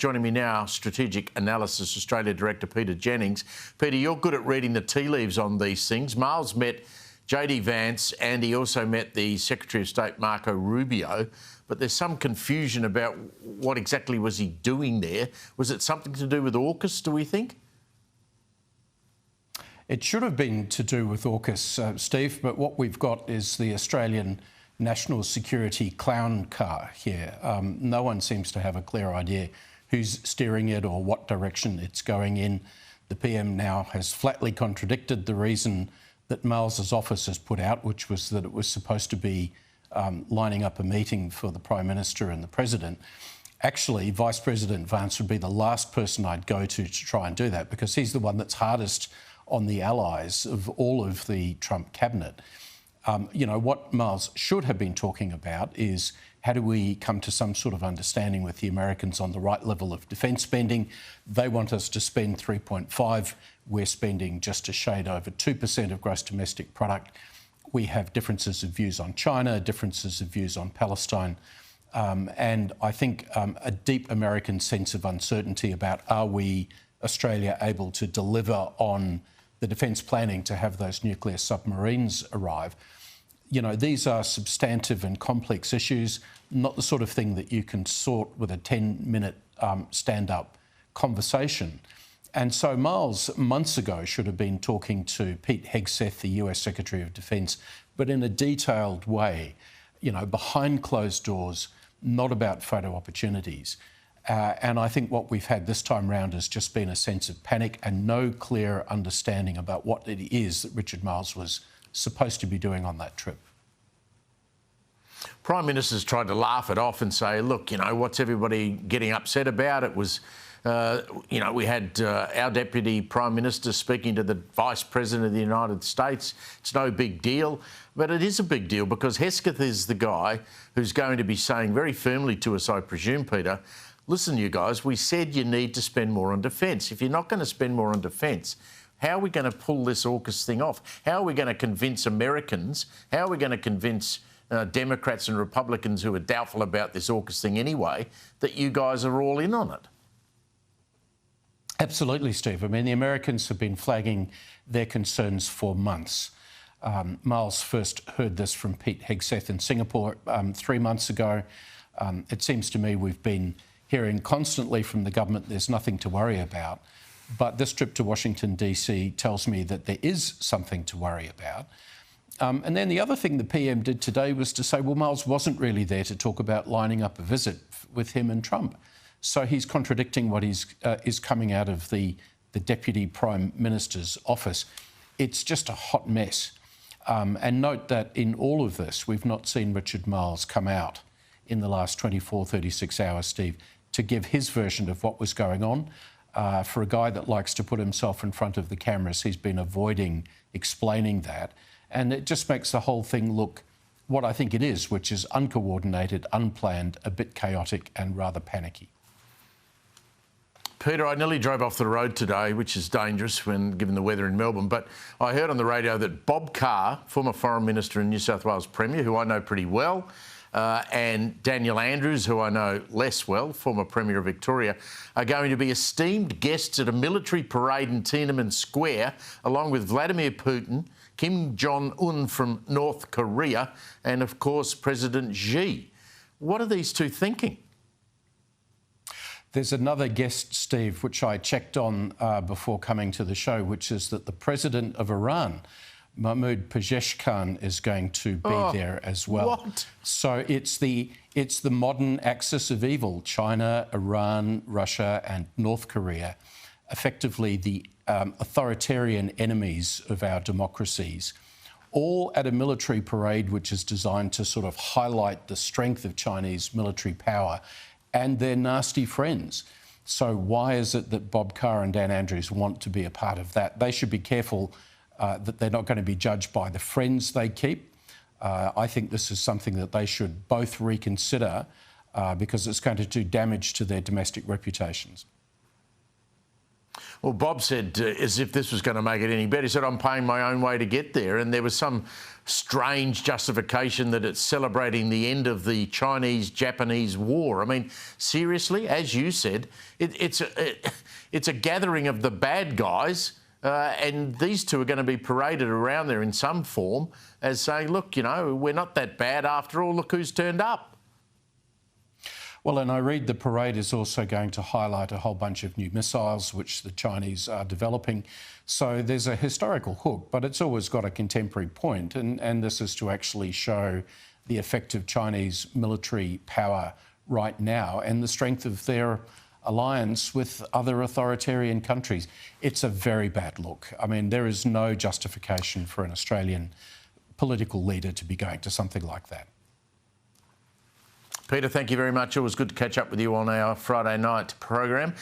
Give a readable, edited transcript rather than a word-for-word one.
Joining me now, Strategic Analysis Australia Director Peter Jennings. Peter, you're good at reading the tea leaves on these things. Marles met JD Vance and he also met the Secretary of State Marco Rubio, but there's some confusion about what exactly was he doing there. Was it something to do with AUKUS, do we think? It should have been to do with AUKUS, Steve, but what we've got is the Australian national security clown car here. No one seems to have a clear idea who's steering it or what direction it's going in. The PM now has flatly contradicted the reason that Marles' office has put out, which was that it was supposed to be lining up a meeting for the Prime Minister and the President. Actually, Vice President Vance would be the last person I'd go to try and do that, because he's the one that's hardest on the allies of all of the Trump cabinet. You know, what Marles should have been talking about is how do we come to some sort of understanding with the Americans on the right level of defence spending. They want us to spend 3.5. We're spending just a shade over 2% of gross domestic product. We have differences of views on China, differences of views on Palestine, and I think a deep American sense of uncertainty about are we, Australia, able to deliver on the defence planning to have those nuclear submarines arrive. You know, these are substantive and complex issues, not the sort of thing that you can sort with a 10-minute stand-up conversation. And so Marles, months ago, should have been talking to Pete Hegseth, the US Secretary of Defence, but in a detailed way, you know, behind closed doors, not about photo opportunities. And I think what we've had this time round has just been a sense of panic and no clear understanding about what it is that Richard Marles was supposed to be doing on that trip. Prime Minister's tried to laugh it off and say, look, you know, what's everybody getting upset about? It was, you know, we had our Deputy Prime Minister speaking to the Vice President of the United States. It's no big deal. But it is a big deal because Hegseth is the guy who's going to be saying very firmly to us, I presume, Peter, listen, you guys, we said you need to spend more on defence. If you're not going to spend more on defence, how are we going to pull this AUKUS thing off? How are we going to convince Americans? How are we going to convince Democrats and Republicans who are doubtful about this AUKUS thing anyway that you guys are all in on it? Absolutely, Steve. I mean, the Americans have been flagging their concerns for months. Marles first heard this from Pete Hegseth in Singapore 3 months ago. It seems to me we've been hearing constantly from the government there's nothing to worry about. But this trip to Washington, D.C. tells me that there is something to worry about. And then the other thing the PM did today was to say, well, Marles wasn't really there to talk about lining up a visit with him and Trump. So he's contradicting what is coming out of the Deputy Prime Minister's office. It's just a hot mess. And note that in all of this, we've not seen Richard Marles come out in the last 24, 36 hours, Steve, to give his version of what was going on. For a guy that likes to put himself in front of the cameras, he's been avoiding explaining that. And it just makes the whole thing look what I think it is, which is uncoordinated, unplanned, a bit chaotic and rather panicky. Peter, I nearly drove off the road today, which is dangerous given the weather in Melbourne, but I heard on the radio that Bob Carr, former Foreign Minister and New South Wales Premier, who I know pretty well, and Daniel Andrews, who I know less well, former Premier of Victoria, are going to be esteemed guests at a military parade in Tiananmen Square, along with Vladimir Putin, Kim Jong-un from North Korea, and, of course, President Xi. What are these two thinking? There's another guest, Steve, which I checked on before coming to the show, which is that the President of Iran, Mahmoud Pezeshkian, is going to be there as well. What? So it's the modern axis of evil: China, Iran, Russia, and North Korea, effectively the authoritarian enemies of our democracies, all at a military parade which is designed to sort of highlight the strength of Chinese military power and their nasty friends. So why is it that Bob Carr and Dan Andrews want to be a part of that? They should be careful that they're not going to be judged by the friends they keep. I think this is something that they should both reconsider because it's going to do damage to their domestic reputations. Well, Bob said, as if this was going to make it any better, he said, I'm paying my own way to get there. And there was some strange justification that it's celebrating the end of the Chinese-Japanese war. I mean, seriously, as you said, it's a gathering of the bad guys, and these two are going to be paraded around there in some form as saying, look, you know, we're not that bad after all, look who's turned up. Well, and I read the parade is also going to highlight a whole bunch of new missiles which the Chinese are developing. So there's a historical hook, but it's always got a contemporary point, and this is to actually show the effective Chinese military power right now and the strength of their alliance with other authoritarian countries. It's a very bad look. I mean, there is no justification for an Australian political leader to be going to something like that. Peter, thank you very much. It was good to catch up with you on our Friday night program.